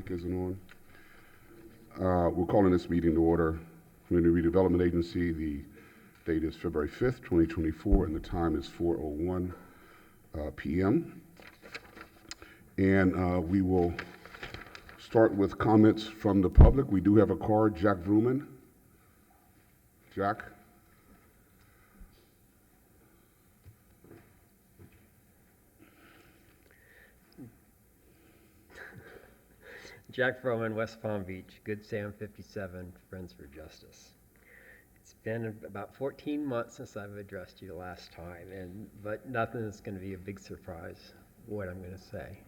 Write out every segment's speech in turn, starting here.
mic isn't on. We're calling this meeting to order. Community Redevelopment Agency, the date is February 5th, 2024, and the time is 4:01 p.m. And we will start with comments from the public. We do have a card, Jack Vrooman. Jack? Jack Froman, West Palm Beach, Good Sam 57, Friends for Justice. It's been about 14 months since I've addressed you the last time, but nothing is going to be a big surprise what I'm going to say.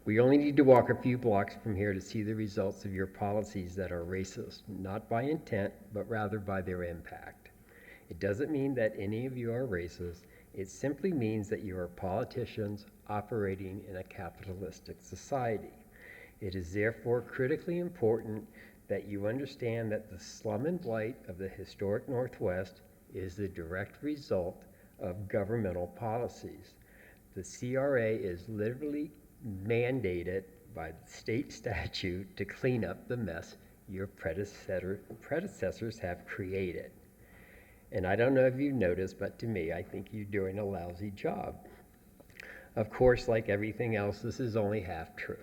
We only need to walk a few blocks from here to see the results of your policies that are racist, not by intent, but rather by their impact. It doesn't mean that any of you are racist. It simply means that you are politicians operating in a capitalistic society. It is therefore critically important that you understand that the slum and blight of the historic Northwest is the direct result of governmental policies. The CRA is literally mandated by state statute to clean up the mess your predecessors have created. And I don't know if you've noticed, but to me, I think you're doing a lousy job. Of course, like everything else, this is only half true.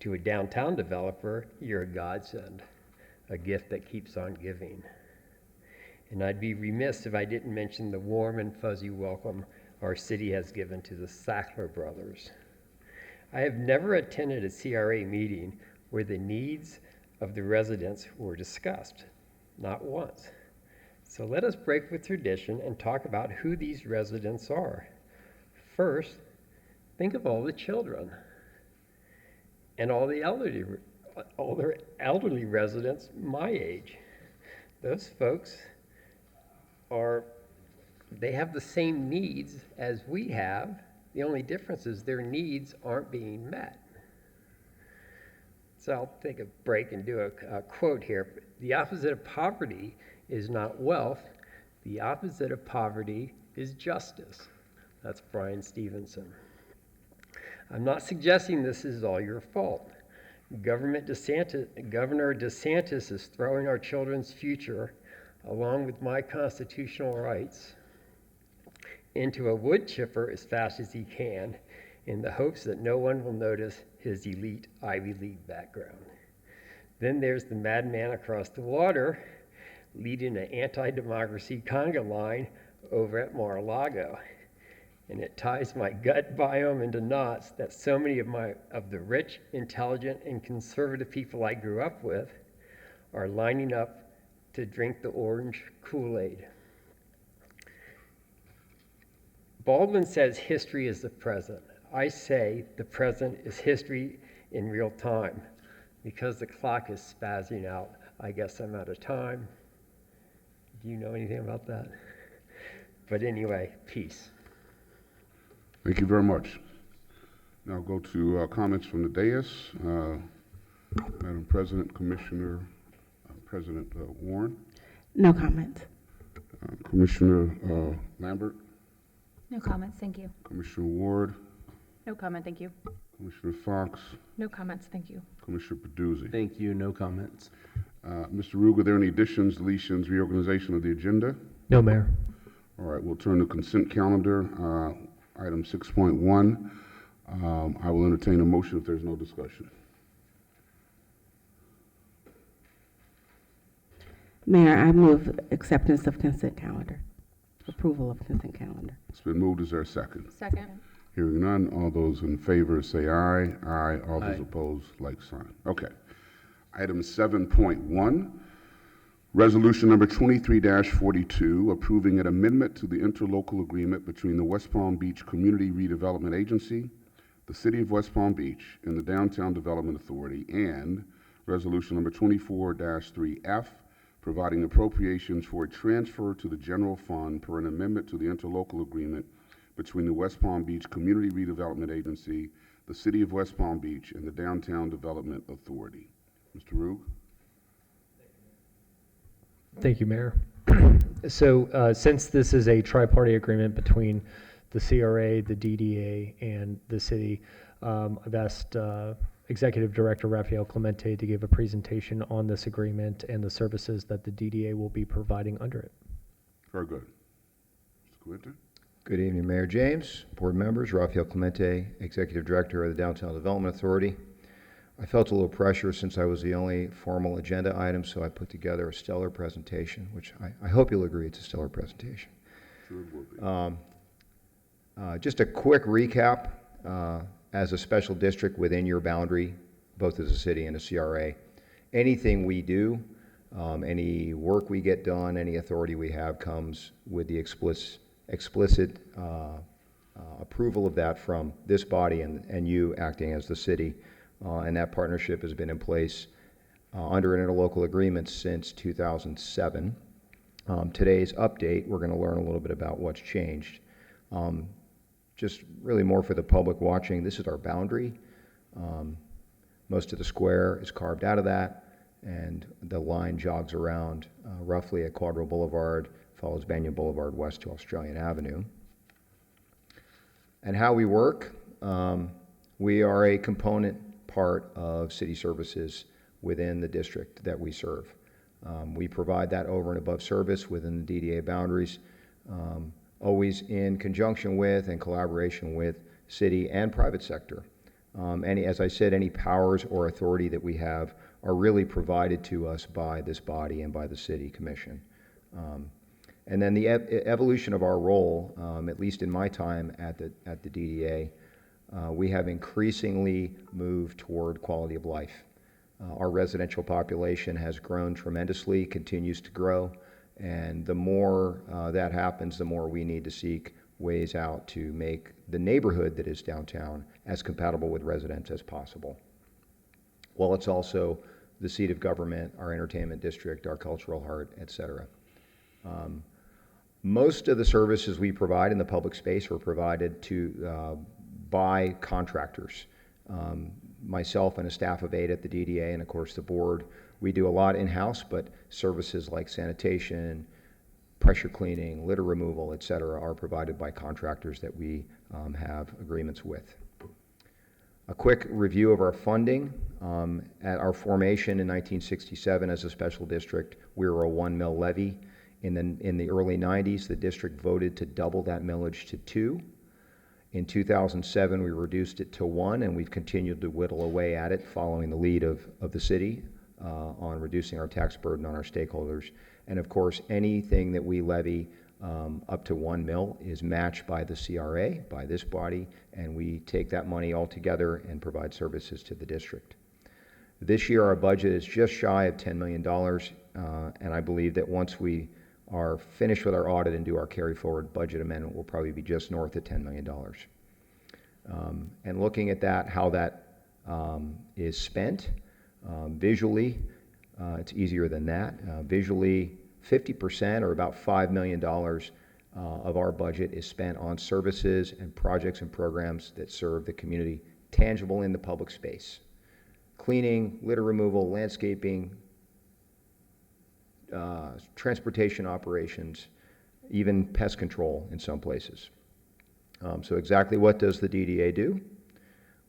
To a downtown developer, you're a godsend, a gift that keeps on giving. And I'd be remiss if I didn't mention the warm and fuzzy welcome our city has given to the Sackler brothers. I have never attended a CRA meeting where the needs of the residents were discussed, not once. So let us break with tradition and talk about who these residents are. First, think of all the children and all the elderly residents my age. Those folks they have the same needs as we have. The only difference is their needs aren't being met. So I'll take a break and do a quote here. The opposite of poverty is not wealth. The opposite of poverty is justice. That's Brian Stevenson. I'm not suggesting this is all your fault. Governor DeSantis is throwing our children's future, along with my constitutional rights, into a wood chipper as fast as he can, in the hopes that no one will notice his elite Ivy League background. Then there's the madman across the water, leading an anti-democracy conga line over at Mar-a-Lago. And it ties my gut biome into knots that so many of the rich, intelligent, and conservative people I grew up with are lining up to drink the orange Kool-Aid. Baldwin says history is the present. I say the present is history in real time. Because the clock is spazzing out, I guess I'm out of time. Do you know anything about that? But anyway, peace. Thank you very much. Now I'll go to comments from the dais. Madam President, Commissioner, President Warren. No comments. Commissioner Lambert. No comments, thank you. Commissioner Ward. No comment, thank you. Commissioner Fox. No comments, thank you. Commissioner Peduzzi. Thank you. No comments. Mr. Rugg, are there any additions, deletions, reorganization of the agenda? No, Mayor. All right, we'll turn to consent calendar. Item 6.1. I will entertain a motion if there's no discussion. Mayor, I move acceptance of consent calendar. Approval of consent calendar. It's been moved. Is there a second? Second. Hearing none, all those in favor say aye. Aye. All those Aye. opposed, like sign. Okay. Item 7.1, resolution number 23-42, approving an amendment to the interlocal agreement between the West Palm Beach Community Redevelopment Agency, the City of West Palm Beach, and the Downtown Development Authority, and resolution number 24-3F, providing appropriations for a transfer to the general fund per an amendment to the interlocal agreement between the West Palm Beach Community Redevelopment Agency, the City of West Palm Beach, and the Downtown Development Authority. Mr. Rugg? Thank you, Mayor. So since this is a tri-party agreement between the CRA, the DDA, and the city. I've asked Executive Director Rafael Clemente to give a presentation on this agreement and the services that the DDA will be providing under it. Very good. Mr. Clemente? Good evening, Mayor James, board members, Rafael Clemente, Executive Director of the Downtown Development Authority. I felt a little pressure since I was the only formal agenda item, so I put together a stellar presentation, which I hope you'll agree it's a stellar presentation. Sure it will be. Just a quick recap. As a special district within your boundary, both as a city and a CRA, anything we do, any work we get done, any authority we have comes with the explicit approval of that from this body and you acting as the city. And that partnership has been in place under an interlocal agreement since 2007. Today's update, we're going to learn a little bit about what's changed. Just really more for the public watching, this is our boundary. Most of the square is carved out of that, and the line jogs around roughly at Quadro Boulevard, follows Banyan Boulevard west to Australian Avenue. And how we work, we are a component part of city services within the district that we serve. We provide that over and above service within the DDA boundaries, always in conjunction with and collaboration with city and private sector. As I said, any powers or authority that we have are really provided to us by this body and by the city commission. And then the evolution of our role, at least in my time at the DDA, we have increasingly moved toward quality of life. Our residential population has grown tremendously, continues to grow, and the more that happens, the more we need to seek ways out to make the neighborhood that is downtown as compatible with residents as possible. Well, it's also the seat of government, our entertainment district, our cultural heart, et cetera. Most of the services we provide in the public space are provided by contractors. Myself and a staff of 8 at the DDA, and of course the board, we do a lot in-house, but services like sanitation, pressure cleaning, litter removal, et cetera, are provided by contractors that we have agreements with. A quick review of our funding. At our formation in 1967 as a special district, we were a 1 mil levy. In the early 90s, the district voted to double that millage to 2. In 2007, we reduced it to 1, and we've continued to whittle away at it following the lead of the city on reducing our tax burden on our stakeholders. And of course, anything that we levy up to 1 mil is matched by the CRA, by this body, and we take that money all together and provide services to the district. This year, our budget is just shy of $10 million, and I believe that once we are finished with our audit and do our carry forward budget amendment, will probably be just north of $10 million. And looking at that, how that is spent, visually, it's easier than that. Visually, 50% or about $5 million of our budget is spent on services and projects and programs that serve the community, tangible in the public space. Cleaning, litter removal, landscaping, transportation operations, even pest control in some places. So exactly what does the DDA do?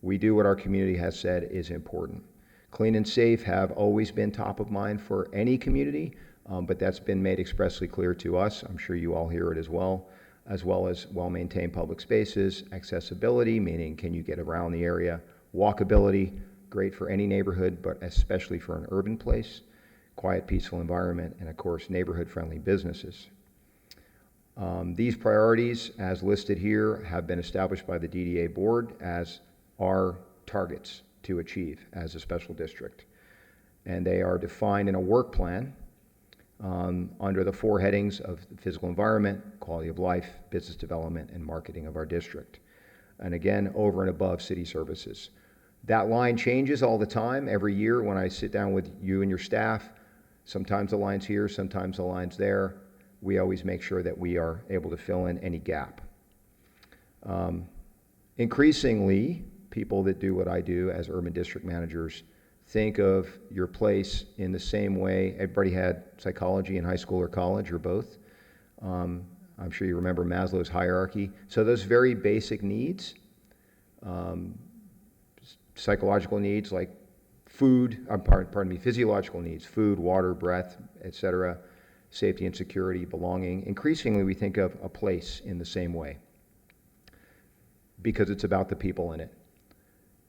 We do what our community has said is important. Clean and safe have always been top of mind for any community, but that's been made expressly clear to us. I'm sure you all hear it as well as well-maintained public spaces, accessibility, meaning can you get around the area, walkability, great for any neighborhood, but especially for an urban place, quiet, peaceful environment, and of course, neighborhood-friendly businesses. These priorities, as listed here, have been established by the DDA board as our targets to achieve as a special district. And they are defined in a work plan under the 4 headings of physical environment, quality of life, business development, and marketing of our district. And again, over and above city services. That line changes all the time. Every year when I sit down with you and your staff, sometimes the line's here, sometimes the line's there. We always make sure that we are able to fill in any gap. Increasingly, people that do what I do as urban district managers think of your place in the same way. Everybody had psychology in high school or college or both. I'm sure you remember Maslow's hierarchy. So those very basic needs, psychological needs like food, pardon me, physiological needs, food, water, breath, etc., safety and security, belonging. Increasingly, we think of a place in the same way because it's about the people in it.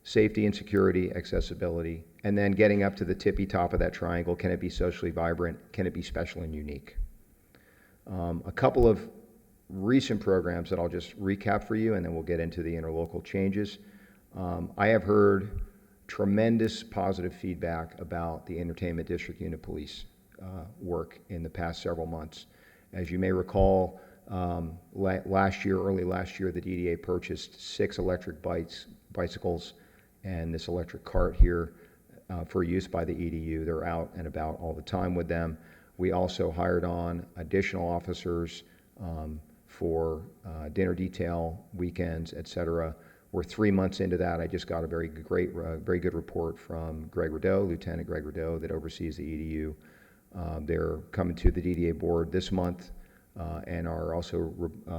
Safety and security, accessibility, and then getting up to the tippy top of that triangle. Can it be socially vibrant? Can it be special and unique? A couple of recent programs that I'll just recap for you, and then we'll get into the interlocal changes. I have heard tremendous positive feedback about the Entertainment District Unit Police work in the past several months. As you may recall, early last year, the DDA purchased 6 electric bicycles and this electric cart here for use by the EDU. They're out and about all the time with them. We also hired on additional officers for dinner detail, weekends, etc. We're 3 months into that. I just got a very good report from Greg Rideau, Lieutenant Greg Rideau, that oversees the EDU. They're coming to the DDA board this month and are also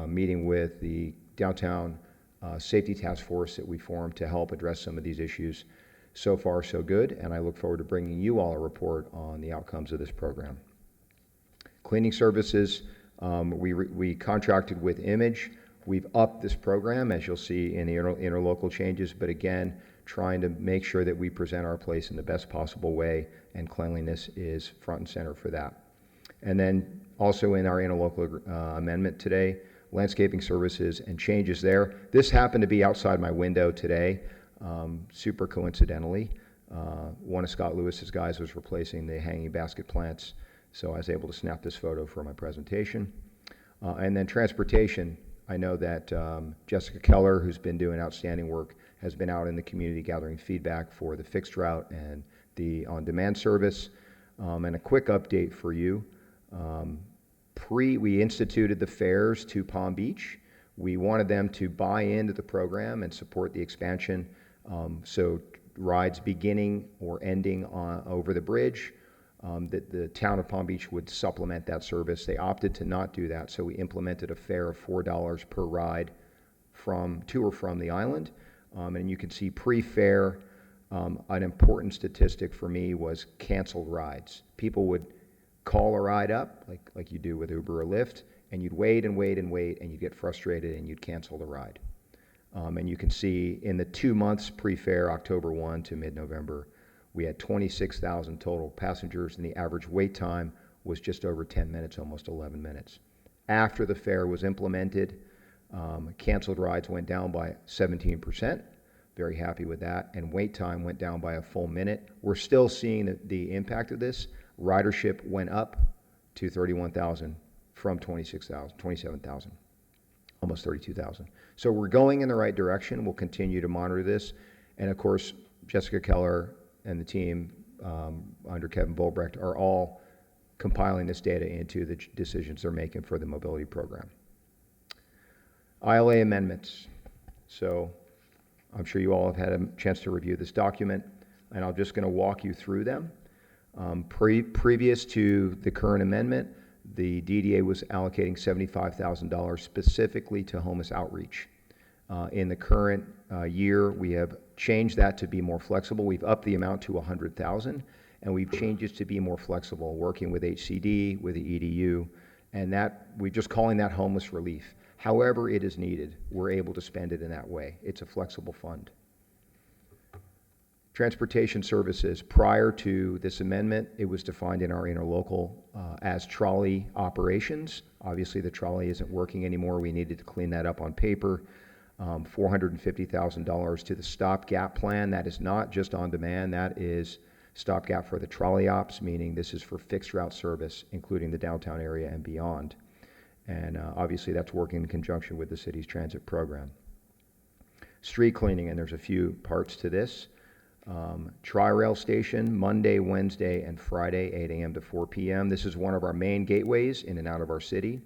meeting with the downtown safety task force that we formed to help address some of these issues. So far, so good, and I look forward to bringing you all a report on the outcomes of this program. Cleaning services, we contracted with Image. We've upped this program, as you'll see in the interlocal changes, but again, trying to make sure that we present our place in the best possible way, and cleanliness is front and center for that. And then also in our interlocal amendment today, landscaping services and changes there. This happened to be outside my window today, super coincidentally. One of Scott Lewis's guys was replacing the hanging basket plants, so I was able to snap this photo for my presentation. And then transportation, I know that Jessica Keller, who's been doing outstanding work, has been out in the community gathering feedback for the fixed route and the on-demand service. And a quick update for you. We instituted the fares to Palm Beach. We wanted them to buy into the program and support the expansion. So rides beginning or ending over the bridge, that the town of Palm Beach would supplement that service. They opted to not do that, so we implemented a fare of $4 per ride to or from the island. And you can see pre-fare, an important statistic for me was canceled rides. People would call a ride up, like you do with Uber or Lyft, and you'd wait and wait and wait, and you'd get frustrated and you'd cancel the ride. And you can see in the 2 months pre-fare, October 1 to mid-November, we had 26,000 total passengers, and the average wait time was just over 10 minutes, almost 11 minutes. After the fare was implemented, canceled rides went down by 17%. Very happy with that. And wait time went down by a full minute. We're still seeing the impact of this. Ridership went up to 31,000 from 27,000, almost 32,000. So we're going in the right direction. We'll continue to monitor this. And of course, Jessica Keller and the team under Kevin Volbrecht are all compiling this data into the decisions they're making for the mobility program. ILA amendments. So I'm sure you all have had a chance to review this document, and I'm just going to walk you through them. Previous to the current amendment, the DDA was allocating $75,000 specifically to homeless outreach. In the current year, we have changed that to be more flexible. We've upped the amount to $100,000, and we've changed it to be more flexible, working with HCD, with the EDU, and that we're just calling that homeless relief. However it is needed, we're able to spend it in that way. It's a flexible fund. Transportation services, prior to this amendment, it was defined in our interlocal as trolley operations. Obviously, the trolley isn't working anymore. We needed to clean that up on paper. $450,000 to the stopgap plan. That is not just on demand. That is stopgap for the trolley ops, meaning this is for fixed route service, including the downtown area and beyond. And obviously, that's working in conjunction with the city's transit program. Street cleaning, and there's a few parts to this. Tri-Rail station, Monday, Wednesday, and Friday, 8 a.m. to 4 p.m. This is one of our main gateways in and out of our city.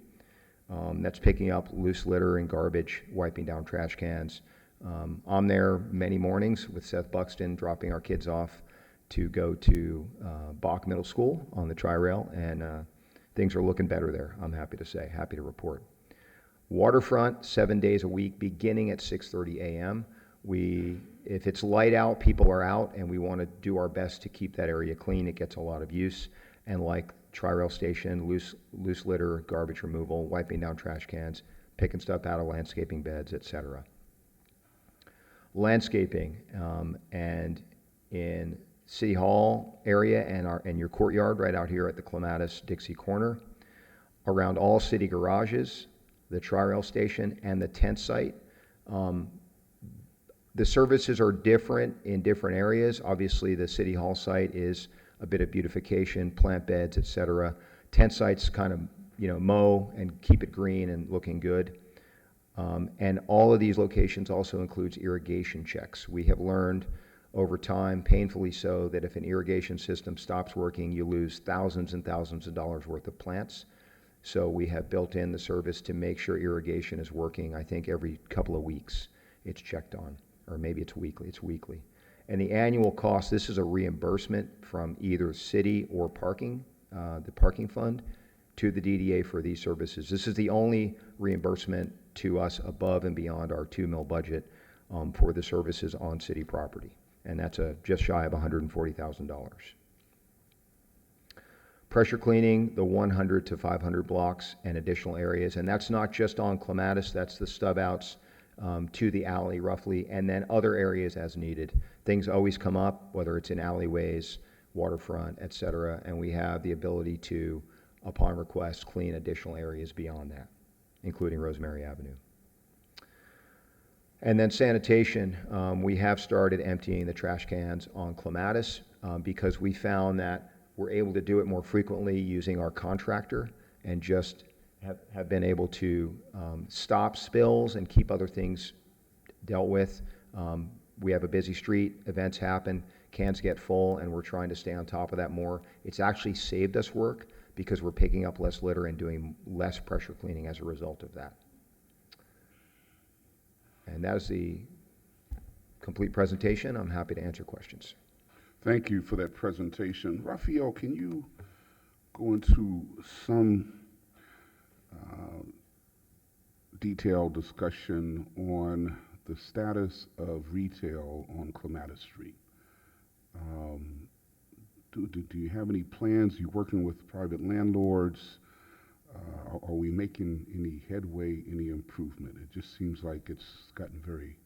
That's picking up loose litter and garbage, wiping down trash cans. I'm there many mornings with Seth Buxton, dropping our kids off to go to Bach Middle School on the Tri-Rail, and things are looking better there, I'm happy to say, happy to report. Waterfront, 7 days a week, beginning at 6:30 a.m. If it's light out, people are out, and we want to do our best to keep that area clean. It gets a lot of use. And like Tri-Rail Station, loose litter, garbage removal, wiping down trash cans, picking stuff out of landscaping beds, etc. Landscaping, and in City Hall area and your courtyard right out here at the Clematis Dixie corner, around all city garages, the Tri-Rail Station, and the tent site. The services are different in different areas. Obviously, the City Hall site is a bit of beautification, plant beds, etc. Tent sites kind of, mow and keep it green and looking good. And all of these locations also includes irrigation checks. We have learned over time, painfully so, that if an irrigation system stops working, you lose thousands and thousands of dollars worth of plants. So we have built in the service to make sure irrigation is working. I think every couple of weeks it's checked on, or maybe it's weekly. It's weekly. And the annual cost, this is a reimbursement from either city or parking, the parking fund, to the DDA for these services. This is the only reimbursement to us above and beyond our $2 million budget for the services on city property. And that's just shy of $140,000. Pressure cleaning, the 100 to 500 blocks and additional areas. And that's not just on Clematis, that's the stub outs to the alley roughly, and then other areas as needed. Things always come up, whether it's in alleyways, waterfront, et cetera, and we have the ability to, upon request, clean additional areas beyond that, including Rosemary Avenue. And then sanitation, we have started emptying the trash cans on Clematis because we found that we're able to do it more frequently using our contractor and just have been able to stop spills and keep other things dealt with. We have a busy street, events happen, cans get full, and we're trying to stay on top of that more. It's actually saved us work because we're picking up less litter and doing less pressure cleaning as a result of that. And that is the complete presentation. I'm happy to answer questions. Thank you for that presentation. Raphael, can you go into some detailed discussion on the status of retail on Clematis Street? Do you have any plans? You working with private landlords? Are we making any headway, any improvement? It just seems like it's gotten very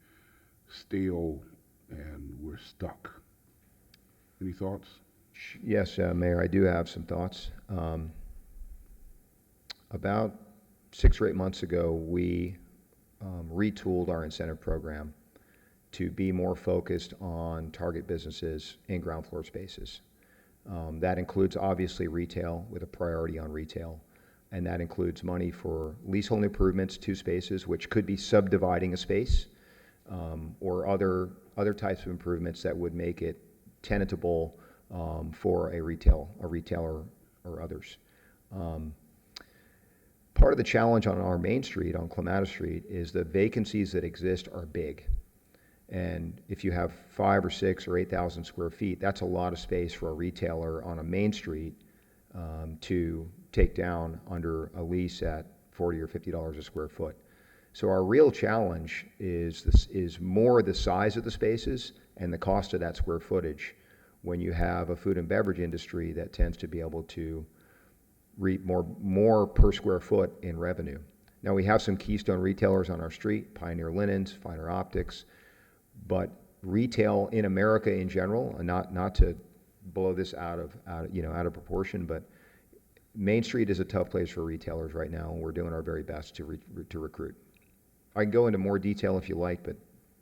stale and we're stuck. Any thoughts? Yes, Mayor, I do have some thoughts. About 6 or 8 months ago, we retooled our incentive program to be more focused on target businesses in ground floor spaces. That includes obviously retail with a priority on retail. And that includes money for leasehold improvements to spaces, which could be subdividing a space, or other types of improvements that would make it tenantable for a retailer or others. Part of the challenge on our main street, on Clematis Street, is the vacancies that exist are big. And if you have 5 or 6 or 8,000 square feet, that's a lot of space for a retailer on a main street to take down under a lease at $40 or $50 a square foot. So our real challenge is more the size of the spaces and the cost of that square footage when you have a food and beverage industry that tends to be able to reap more per square foot in revenue. Now we have some keystone retailers on our street, Pioneer Linens, Finer Optics, but retail in America in general, and not to blow this out of proportion, but Main Street is a tough place for retailers right now, and we're doing our very best to recruit. I can go into more detail if you like, but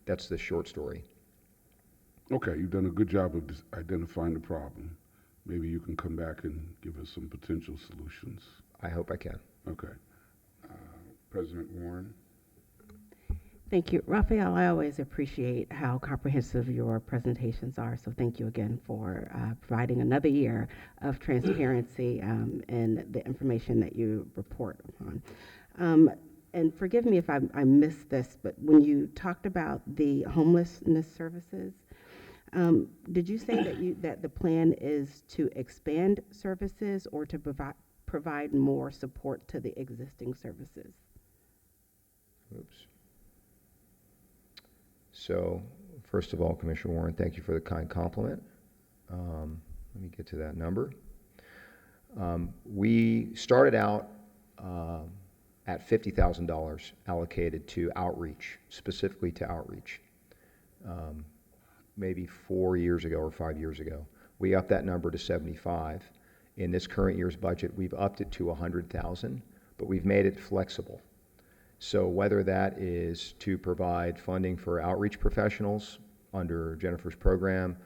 that's the short story. Okay, you've done a good job of identifying the problem. Maybe you can come back and give us some potential solutions. I hope I can. Okay. President Warren? Thank you. Raphael, I always appreciate how comprehensive your presentations are, so thank you again for providing another year of transparency in the information that you report on. And forgive me if I missed this, but when you talked about the homelessness services, did you say that the plan is to expand services or to provide more support to the existing services? Oops. So, first of all, Commissioner Warren, thank you for the kind compliment. Let me get to that number. We started out at $50,000 allocated to outreach, specifically to outreach, maybe 4 years ago or 5 years ago. We upped that number to 75. In this current year's budget, we've upped it to 100,000, but we've made it flexible. So whether that is to provide funding for outreach professionals under Jennifer's program,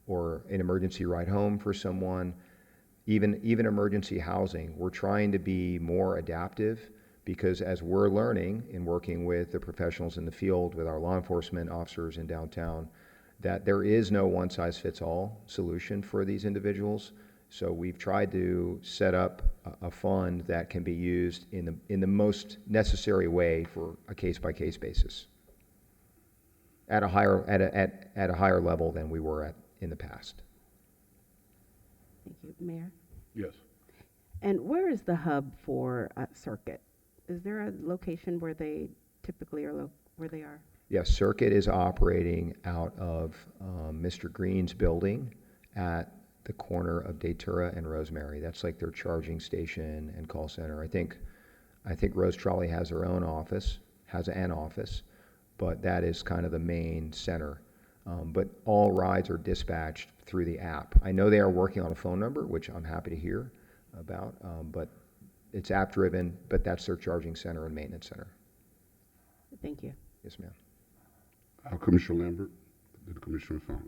or an emergency ride home for someone, even emergency housing, we're trying to be more adaptive, because as we're learning in working with the professionals in the field, with our law enforcement officers in downtown, that there is no one-size-fits-all solution for these individuals. So we've tried to set up a fund that can be used in the most necessary way for a case-by-case basis, at a higher level than we were at in the past. Thank you, Mayor. Yes. And where is the hub for Circuit? Is there a location where they typically are where they are? Yes, Circuit is operating out of Mr. Green's building at the corner of Datura and Rosemary. That's like their charging station and call center. I think Rose Trolley has her own office, has an office, but that is kind of the main center. But all rides are dispatched through the app. I know they are working on a phone number, which I'm happy to hear about, but it's app driven, but that's their charging center and maintenance center. Thank you. Yes, ma'am. Commissioner Lambert, then Commissioner Fox.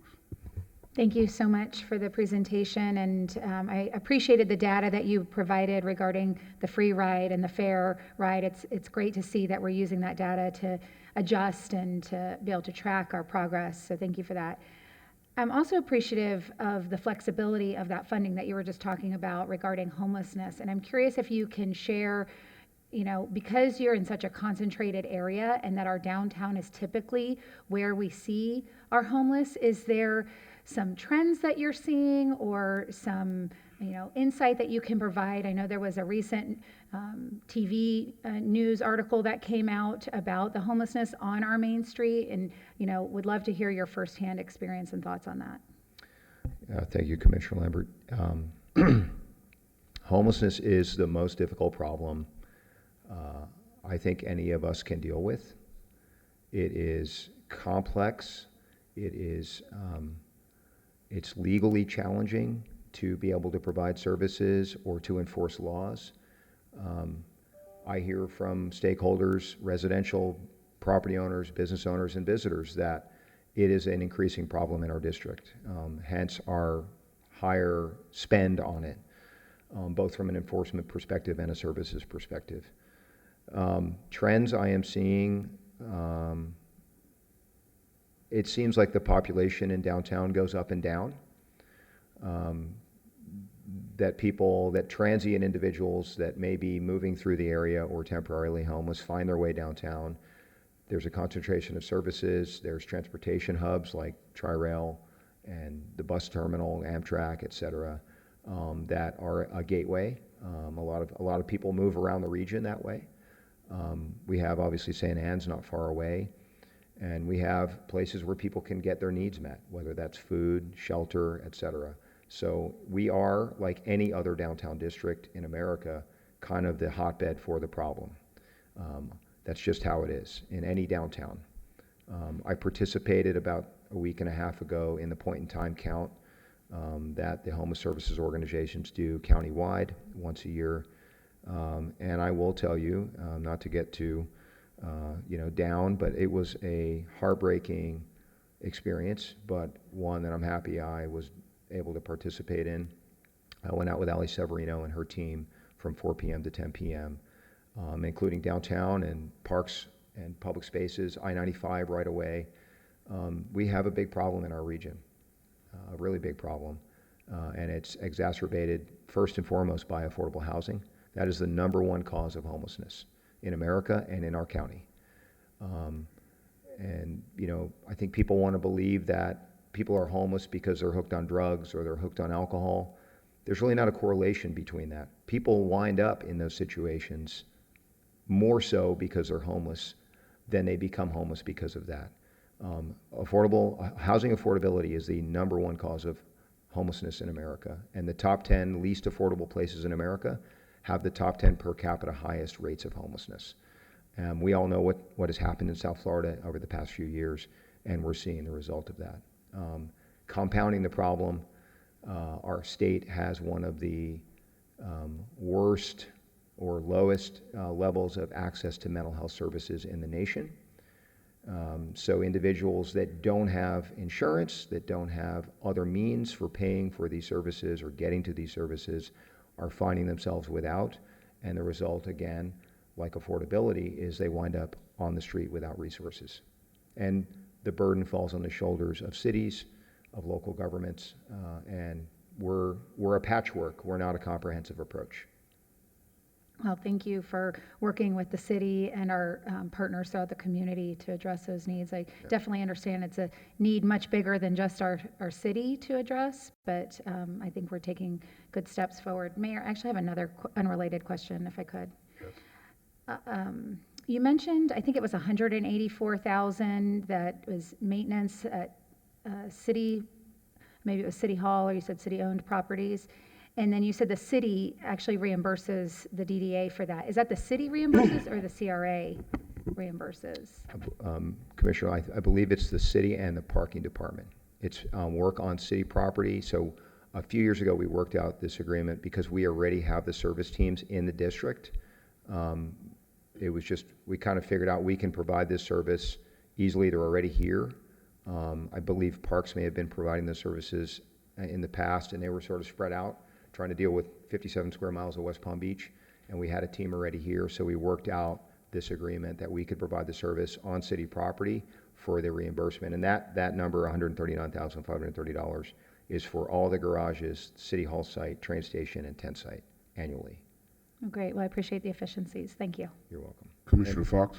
Thank you so much for the presentation, and I appreciated the data that you provided regarding the free ride and the fair ride. It's great to see that we're using that data to adjust and to be able to track our progress, so thank you for that. I'm also appreciative of the flexibility of that funding that you were just talking about regarding homelessness, and I'm curious if you can share, because you're in such a concentrated area and that our downtown is typically where we see our homeless, is there some trends that you're seeing, or some insight that you can provide? I know there was a recent TV news article that came out about the homelessness on our main street, and would love to hear your firsthand experience and thoughts on that. Thank you, Commissioner Lambert. Homelessness is the most difficult problem I think any of us can deal with. It is complex. It's legally challenging to be able to provide services or to enforce laws. I hear from stakeholders, residential property owners, business owners, and visitors that it is an increasing problem in our district, hence our higher spend on it, both from an enforcement perspective and a services perspective. Trends I am seeing, it seems like the population in downtown goes up and down. That transient individuals that may be moving through the area or temporarily homeless find their way downtown. There's a concentration of services. There's transportation hubs like Tri-Rail and the bus terminal, Amtrak, et cetera, that are a gateway. A lot of people move around the region that way. We have obviously St. Anne's not far away, and we have places where people can get their needs met, whether that's food, shelter, et cetera. So we are, like any other downtown district in America, kind of the hotbed for the problem. That's just how it is in any downtown. I participated about a week and a half ago in the point-in-time count that the homeless services organizations do countywide once a year. And I will tell you, not to get too down, but it was a heartbreaking experience, but one that I'm happy I was able to participate in. I went out with Ali Severino and her team from 4 p.m. to 10 p.m., including downtown and parks and public spaces, I-95 right away. We have a big problem in our region, a really big problem, and it's exacerbated first and foremost by affordable housing. That is the number one cause of homelessness in America and in our county. And I think people want to believe that people are homeless because they're hooked on drugs or they're hooked on alcohol. There's really not a correlation between that. People wind up in those situations more so because they're homeless then they become homeless because of that. Housing affordability is the number one cause of homelessness in America, and the top 10 least affordable places in America have the top 10 per capita highest rates of homelessness. We all know what has happened in South Florida over the past few years, and we're seeing the result of that. Compounding the problem, our state has one of the worst or lowest levels of access to mental health services in the nation. So individuals that don't have insurance, that don't have other means for paying for these services or getting to these services, are finding themselves without, and the result, again, like affordability, is they wind up on the street without resources. And the burden falls on the shoulders of cities, of local governments, and we're a patchwork. We're not a comprehensive approach. Well, thank you for working with the city and our partners throughout the community to address those needs. I definitely understand it's a need much bigger than just our city to address, but I think we're taking good steps forward. Mayor, I actually have another unrelated question, if I could. You mentioned, I think it was 184,000 that was maintenance at city, maybe it was City Hall, or you said city-owned properties. And then you said the city actually reimburses the DDA for that. Is that the city reimburses or the CRA reimburses? Commissioner, I believe it's the city and the parking department. It's work on city property. So a few years ago, we worked out this agreement because we already have the service teams in the district. It was just, we kind of figured out we can provide this service easily. They're already here. I believe Parks may have been providing the services in the past, and they were sort of spread out, trying to deal with 57 square miles of West Palm Beach, and we had a team already here, so we worked out this agreement that we could provide the service on city property for the reimbursement. And that number, $139,530, is for all the garages, City Hall site, train station, and tent site annually. Oh, great. Well, I appreciate the efficiencies. Thank you. You're welcome. Commissioner Fox?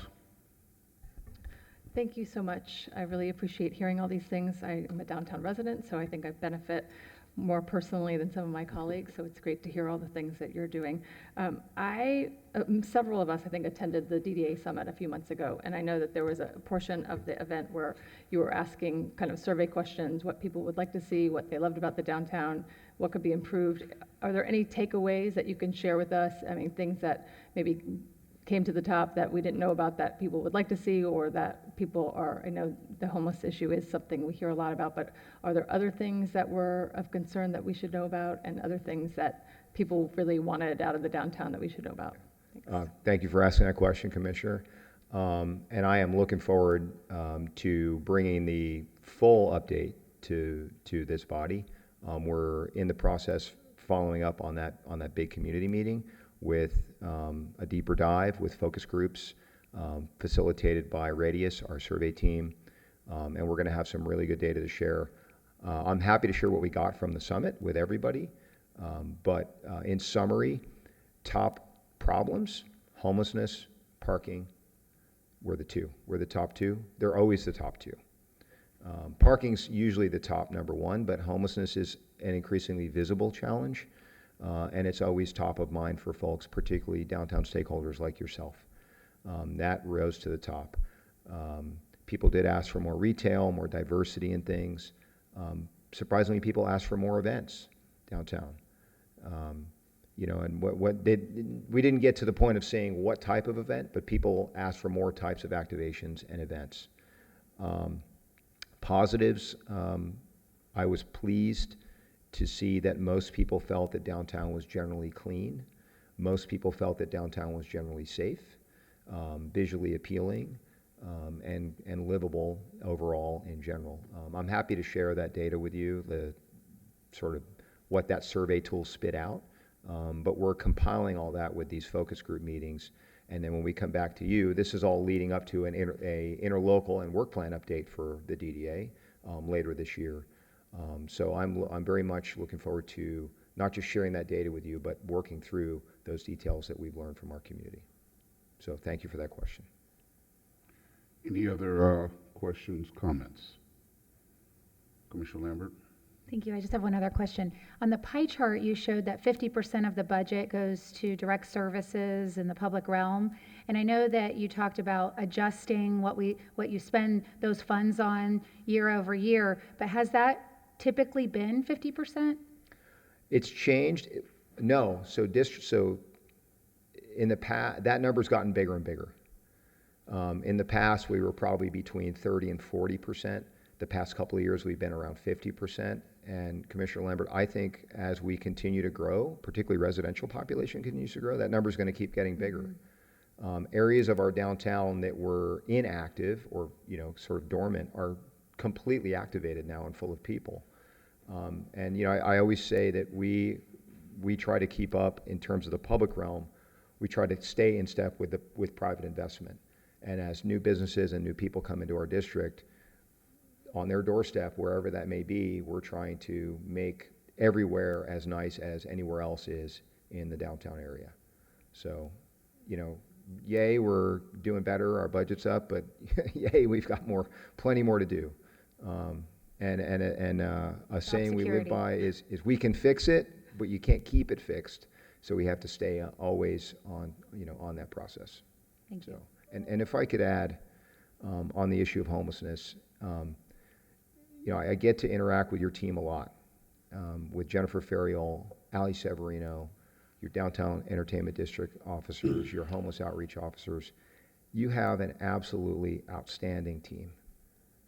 Thank you so much. I really appreciate hearing all these things. I am a downtown resident, so I think I benefit more personally than some of my colleagues, so it's great to hear all the things that you're doing. Several of us, I think, attended the DDA Summit a few months ago, and I know that there was a portion of the event where you were asking kind of survey questions, what people would like to see, what they loved about the downtown, what could be improved. Are there any takeaways that you can share with us? I mean, things that maybe came to the top that we didn't know about that people would like to see, or that people are, I know the homeless issue is something we hear a lot about, but are there other things that were of concern that we should know about, and other things that people really wanted out of the downtown that we should know about? Thank you for asking that question, Commissioner. And I am looking forward to bringing the full update to this body. We're in the process following up on that big community meeting with a deeper dive with focus groups facilitated by Radius, our survey team, and we're going to have some really good data to share. I'm happy to share what we got from the summit with everybody, but in summary, top problems: homelessness, parking, were the top two. They're always the top two. Parking's usually the top number one, but homelessness is an increasingly visible challenge. And it's always top of mind for folks, particularly downtown stakeholders like yourself. That rose to the top. People did ask for more retail, more diversity in things. Surprisingly, people asked for more events downtown. And we didn't get to the point of saying what type of event, but people asked for more types of activations and events. Positives, I was pleased to see that most people felt that downtown was generally clean. Most people felt that downtown was generally safe, visually appealing, and livable overall in general. I'm happy to share that data with you, the sort of what that survey tool spit out. But we're compiling all that with these focus group meetings. And then when we come back to you, this is all leading up to an interlocal and work plan update for the DDA later this year. So I'm very much looking forward to not just sharing that data with you, but working through those details that we've learned from our community. So thank you for that question. Any other questions, comments? Commissioner Lambert? Thank you. I just have one other question. On the pie chart, you showed that 50% of the budget goes to direct services in the public realm, And I know that you talked about adjusting what you spend those funds on year over year, but has that typically been 50%? It's changed. No, so in the past, that number's gotten bigger and bigger. In the past, we were probably between 30 and 40%. The past couple of years, we've been around 50%. And Commissioner Lambert, I think as we continue to grow, particularly residential population continues to grow, that number's going to keep getting bigger. Areas of our downtown that were inactive or, sort of dormant are completely activated now and full of people. And, I always say that we try to keep up in terms of the public realm. We try to stay in step with private investment. And as new businesses and new people come into our district, on their doorstep, wherever that may be, we're trying to make everywhere as nice as anywhere else is in the downtown area. So, yay, we're doing better, our budget's up, but yay, we've got plenty more to do. And a saying we live security. by is we can fix it, but you can't keep it fixed. So we have to stay always on that process. Thank you. And if I could add, on the issue of homelessness, I get to interact with your team a lot, with Jennifer Ferriol, Ali Severino, your downtown entertainment district officers, your homeless outreach officers. You have an absolutely outstanding team.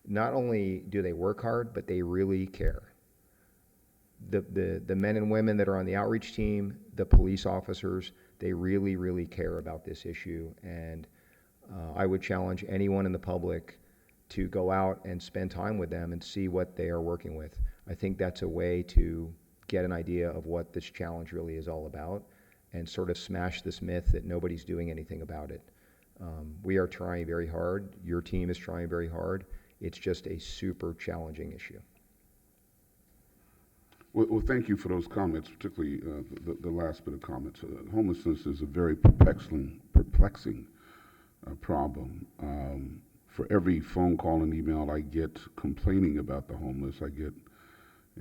Not only do they work hard, but they really care. The men and women that are on the outreach team, the police officers, they really, really care about this issue. And I would challenge anyone in the public to go out and spend time with them and see what they are working with. I think that's a way to get an idea of what this challenge really is all about and sort of smash this myth that nobody's doing anything about it. We are trying very hard. Your team is trying very hard. It's just a super challenging issue. Well, thank you for those comments, particularly the last bit of comments. Homelessness is a very perplexing problem. For every phone call and email I get complaining about the homeless, I get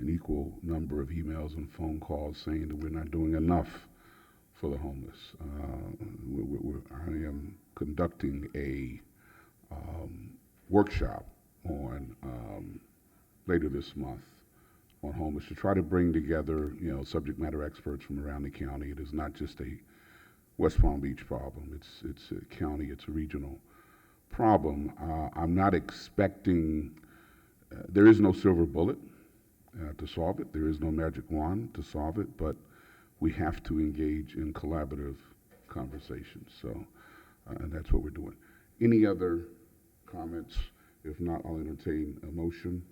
an equal number of emails and phone calls saying that we're not doing enough for the homeless. I am conducting a workshop on later this month on homeless to try to bring together, subject matter experts from around the county. It is not just a West Palm Beach problem. It's a county, it's a regional problem. I'm not expecting, there is no silver bullet to solve it. There is no magic wand to solve it, but we have to engage in collaborative conversations. So, and that's what we're doing. Any other comments? If not, I'll entertain a motion.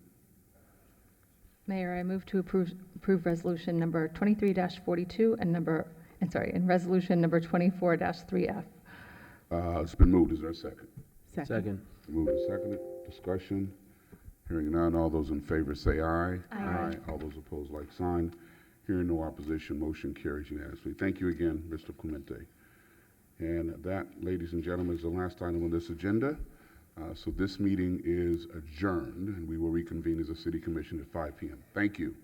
Mayor, I move to approve resolution number 23-42 and resolution number 24-3F. It's been moved. Is there a second? Second. Moved and seconded. Discussion. Hearing none. All those in favor say aye. Aye. All those opposed, like sign. Hearing no opposition, motion carries unanimously. Thank you again, Mr. Clemente. And that, ladies and gentlemen, is the last item on this agenda. So this meeting is adjourned, and we will reconvene as a city commission at 5 p.m. Thank you.